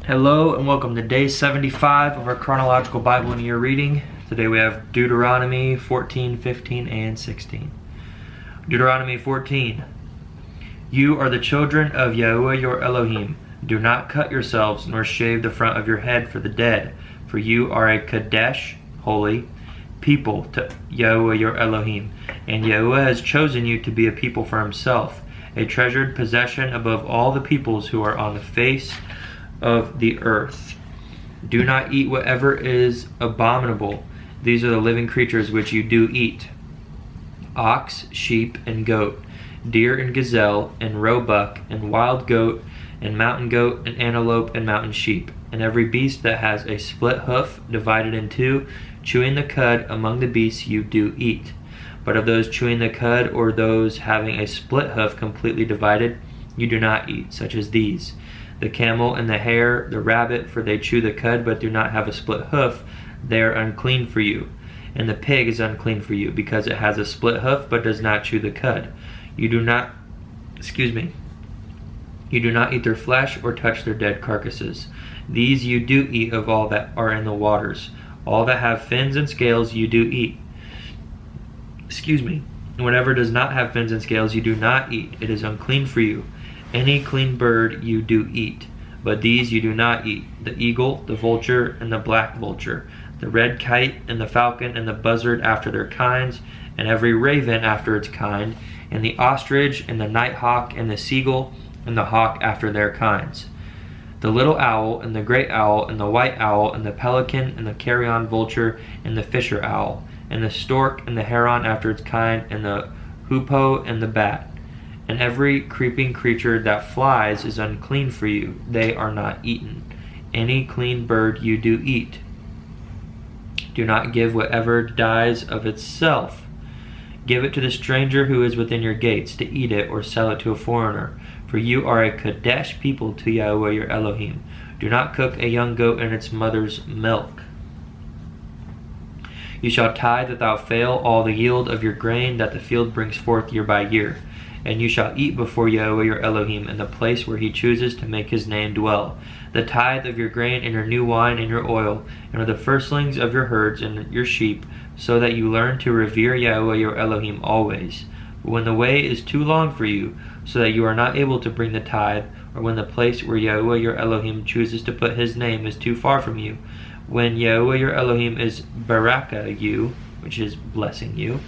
Hello and welcome to day 75 of our chronological Bible in a year reading. Today we have Deuteronomy 14, 15, and 16. Deuteronomy 14. You are the children of Yahuwah your Elohim. Do not cut yourselves nor shave the front of your head for the dead, for you are a Kadesh, holy, people to Yahuwah your Elohim. And Yahuwah has chosen you to be a people for himself, a treasured possession above all the peoples who are on the face of the earth. Do not eat whatever is abominable. These are the living creatures which you do eat: ox, sheep, and goat, deer and gazelle, and roebuck, and wild goat, and mountain goat, and antelope, and mountain sheep, and every beast that has a split hoof divided in two, chewing the cud among the beasts you do eat. But of those chewing the cud, or those having a split hoof completely divided, you do not eat, such as these: the camel and the hare, the rabbit, for they chew the cud but do not have a split hoof, they are unclean for you. And the pig is unclean for you, because it has a split hoof but does not chew the cud. You do not eat their flesh or touch their dead carcasses. These you do eat of all that are in the waters. All that have fins and scales you do eat. Whatever does not have fins and scales you do not eat. It is unclean for you. Any clean bird you do eat, but these you do not eat: the eagle, the vulture, and the black vulture, the red kite, and the falcon, and the buzzard after their kinds, and every raven after its kind, and the ostrich, and the nighthawk, and the seagull, and the hawk after their kinds, the little owl, and the great owl, and the white owl, and the pelican, and the carrion vulture, and the fisher owl, and the stork, and the heron after its kind, and the hoopoe, and the bat. And every creeping creature that flies is unclean for you. They are not eaten. Any clean bird you do eat. Do not give whatever dies of itself. Give it to the stranger who is within your gates, to eat it or sell it to a foreigner. For you are a Kadesh people to Yahuwah your Elohim. Do not cook a young goat in its mother's milk. You shall tithe without fail all the yield of your grain that the field brings forth year by year. And you shall eat before Yahuwah your Elohim in the place where he chooses to make his name dwell, the tithe of your grain and your new wine and your oil, and of the firstlings of your herds and your sheep, so that you learn to revere Yahuwah your Elohim always. But when the way is too long for you, so that you are not able to bring the tithe, or when the place where Yahuwah your Elohim chooses to put his name is too far from you, when Yahuwah your Elohim is baraka you, which is blessing you,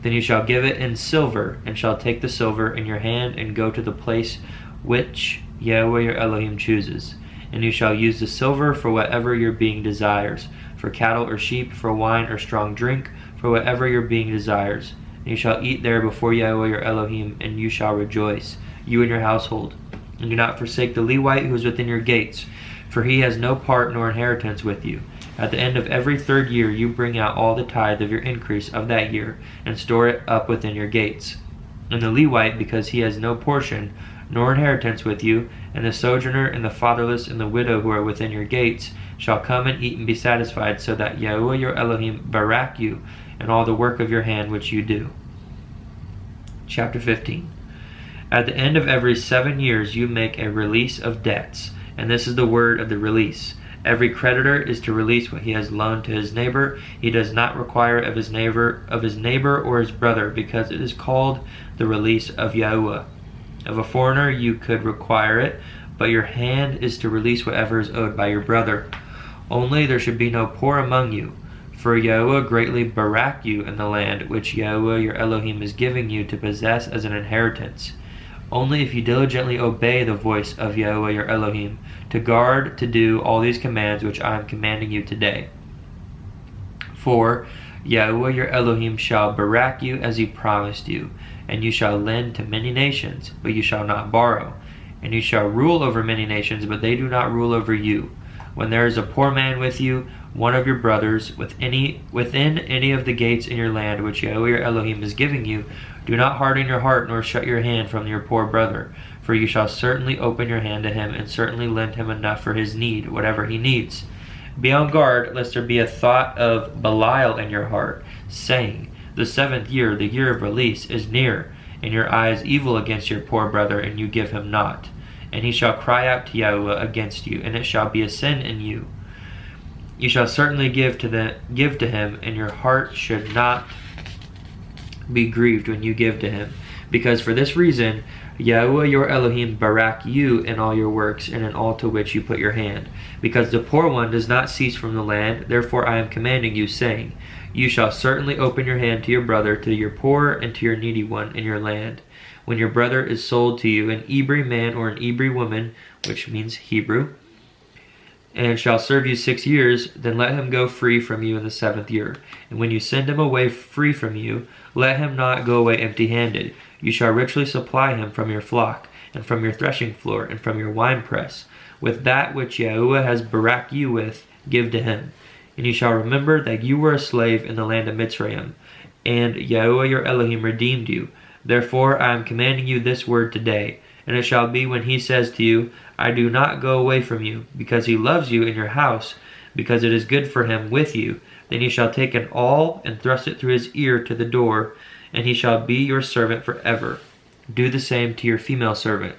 then you shall give it in silver, and shall take the silver in your hand and go to the place which Yahuwah your Elohim chooses. And you shall use the silver for whatever your being desires, for cattle or sheep, for wine or strong drink, for whatever your being desires. And you shall eat there before Yahuwah your Elohim, and you shall rejoice, you and your household. And do not forsake the Levite who is within your gates, for he has no part nor inheritance with you. At the end of every third year you bring out all the tithe of your increase of that year, and store it up within your gates. And the Levite, because he has no portion nor inheritance with you, and the sojourner, and the fatherless, and the widow who are within your gates, shall come and eat and be satisfied, so that Yahuwah your Elohim barak you in all the work of your hand which you do. Chapter 15. At the end of every 7 years you make a release of debts, and this is the word of the release. Every creditor is to release what he has loaned to his neighbor. He does not require it of his neighbor or his brother, because it is called the release of Yahuwah. Of a foreigner you could require it, but your hand is to release whatever is owed by your brother. Only there should be no poor among you, for Yahuwah greatly barak you in the land which Yahuwah your Elohim is giving you to possess as an inheritance. Only if you diligently obey the voice of Yahuwah your Elohim, to guard to do all these commands which I am commanding you today. For Yahuwah your Elohim shall barak you as he promised you, and you shall lend to many nations, but you shall not borrow. And you shall rule over many nations, but they do not rule over you. When there is a poor man with you, one of your brothers, within any of the gates in your land which Yahuwah your Elohim is giving you, do not harden your heart nor shut your hand from your poor brother, for you shall certainly open your hand to him, and certainly lend him enough for his need, whatever he needs. Be on guard, lest there be a thought of Belial in your heart, saying, The 7th year, the year of release, is near, and your eye is evil against your poor brother, and you give him not. and he shall cry out to Yahweh against you, and it shall be a sin in you. You shall certainly give to him, and your heart should not be grieved when you give to him. Because for this reason, Yahweh your Elohim barak you in all your works and in all to which you put your hand. Because the poor one does not cease from the land, therefore I am commanding you, saying, you shall certainly open your hand to your brother, to your poor, and to your needy one in your land. When your brother is sold to you, an Hebrew man or an Hebrew woman, which means Hebrew, and shall serve you 6 years, then let him go free from you in the 7th year. And when you send him away free from you, let him not go away empty-handed. You shall richly supply him from your flock, and from your threshing floor, and from your winepress. With that which Yahuwah has barak you with, give to him. And you shall remember that you were a slave in the land of Mitzrayim, and Yahuwah your Elohim redeemed you. Therefore I am commanding you this word today. And it shall be when he says to you, I do not go away from you, because he loves you in your house, because it is good for him with you, then you shall take an awl and thrust it through his ear to the door, and he shall be your servant forever. Do the same to your female servant.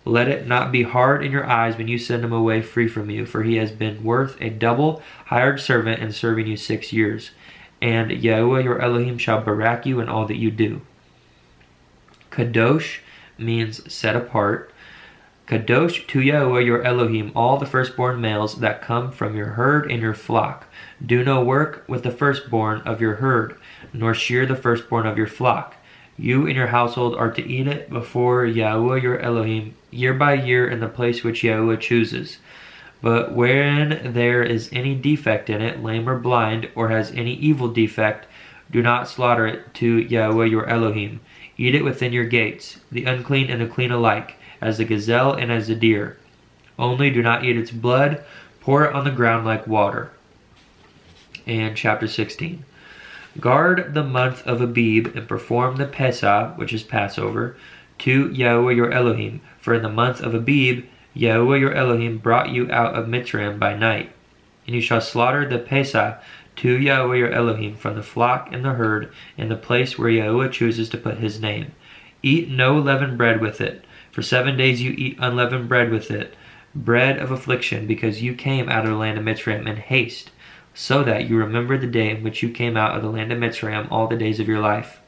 Let it not be hard in your eyes when you send him away free from you, for he has been worth a double hired servant in serving you 6 years. And Yahuwah your Elohim shall barak you in all that you do. Kadosh means set apart. Kadosh to Yahuwah your Elohim all the firstborn males that come from your herd and your flock. Do no work with the firstborn of your herd, nor shear the firstborn of your flock. You and your household are to eat it before Yahuwah your Elohim year by year in the place which Yahuwah chooses. But when there is any defect in it, lame or blind, or has any evil defect, do not slaughter it to Yahuwah your Elohim. Eat it within your gates, the unclean and the clean alike, as the gazelle and as the deer. Only do not eat its blood, pour it on the ground like water. And chapter 16. Guard the month of Abib and perform the Pesach, which is Passover, to Yahuwah your Elohim. For in the month of Abib, Yahuwah your Elohim brought you out of Mitzrayim by night. And you shall slaughter the Pesach to Yahuwah your Elohim from the flock and the herd in the place where Yahuwah chooses to put his name. Eat no leavened bread with it. For 7 days you eat unleavened bread with it, bread of affliction, because you came out of the land of Mitzrayim in haste, so that you remember the day in which you came out of the land of Mitzrayim all the days of your life.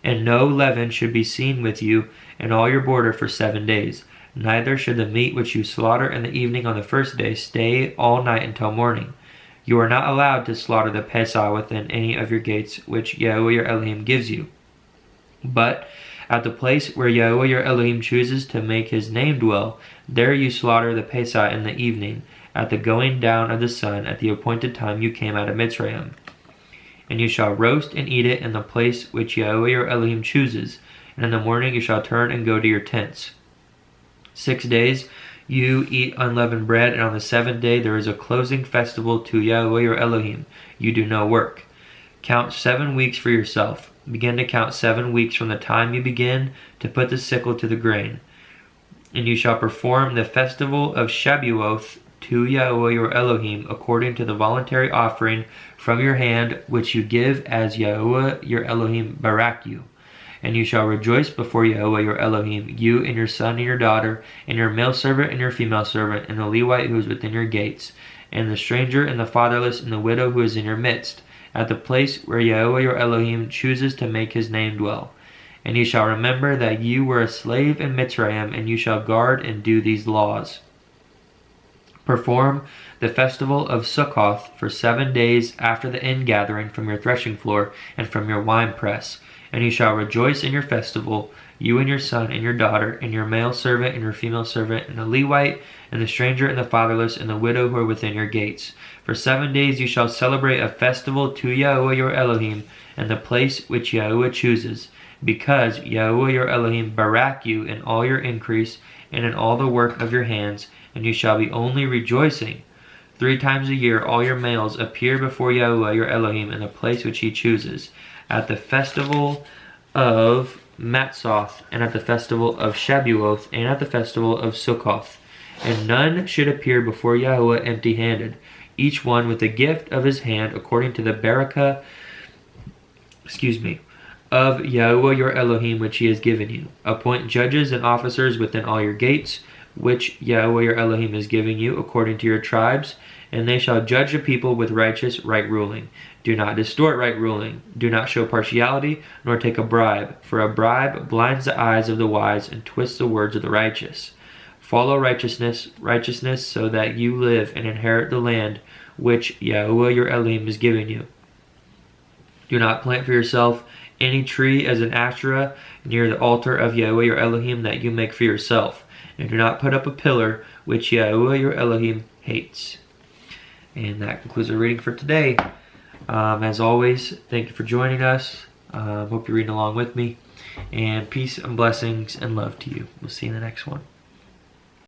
And no leaven should be seen with you in all your border for 7 days. Neither should the meat which you slaughter in the evening on the first day stay all night until morning. You are not allowed to slaughter the Pesach within any of your gates which Yahuwah your Elohim gives you. But at the place where Yahuwah your Elohim chooses to make his name dwell, there you slaughter the Pesach in the evening, at the going down of the sun, at the appointed time you came out of Mitzrayim. And you shall roast and eat it in the place which Yahuwah your Elohim chooses, and in the morning you shall turn and go to your tents. 6 days you eat unleavened bread, and on the 7th day there is a closing festival to Yahuwah your Elohim. You do no work. Count 7 weeks for yourself. Begin to count 7 weeks from the time you begin to put the sickle to the grain. And you shall perform the festival of Shabuoth to Yahuwah your Elohim according to the voluntary offering from your hand which you give as Yahuwah your Elohim barak you. And you shall rejoice before Yahuwah your Elohim, you and your son and your daughter, and your male servant and your female servant, and the Levite who is within your gates, and the stranger and the fatherless and the widow who is in your midst, at the place where Yahuwah your Elohim chooses to make his name dwell. And you shall remember that you were a slave in Mitzrayim, and you shall guard and do these laws. Perform the festival of Sukkoth for 7 days after the ingathering from your threshing floor and from your winepress. And you shall rejoice in your festival, you and your son and your daughter, and your male servant and your female servant, and the Levite, and the stranger and the fatherless, and the widow who are within your gates. For 7 days you shall celebrate a festival to Yahuwah your Elohim, in the place which Yahuwah chooses, because Yahuwah your Elohim barak you in all your increase, and in all the work of your hands, and you shall be only rejoicing. 3 times a year all your males appear before Yahuwah your Elohim in the place which he chooses, at the festival of Matzoth, and at the festival of Shabuoth, and at the festival of Sukkoth. And none should appear before Yahuwah empty-handed, each one with a gift of his hand according to the barakah, of Yahuwah your Elohim which he has given you. Appoint judges and officers within all your gates, which Yahweh your Elohim is giving you, according to your tribes, and they shall judge the people with righteous right ruling. Do not distort right ruling. Do not show partiality, nor take a bribe, for a bribe blinds the eyes of the wise and twists the words of the righteous. Follow righteousness, so that you live and inherit the land which Yahweh your Elohim is giving you. Do not plant for yourself any tree as an Asherah near the altar of Yahweh your Elohim that you make for yourself, and do not put up a pillar which Yahweh your Elohim hates. And that concludes our reading for today. As always, thank you for joining us. Hope you're reading along with me. And peace and blessings and love to you. We'll see you in the next one.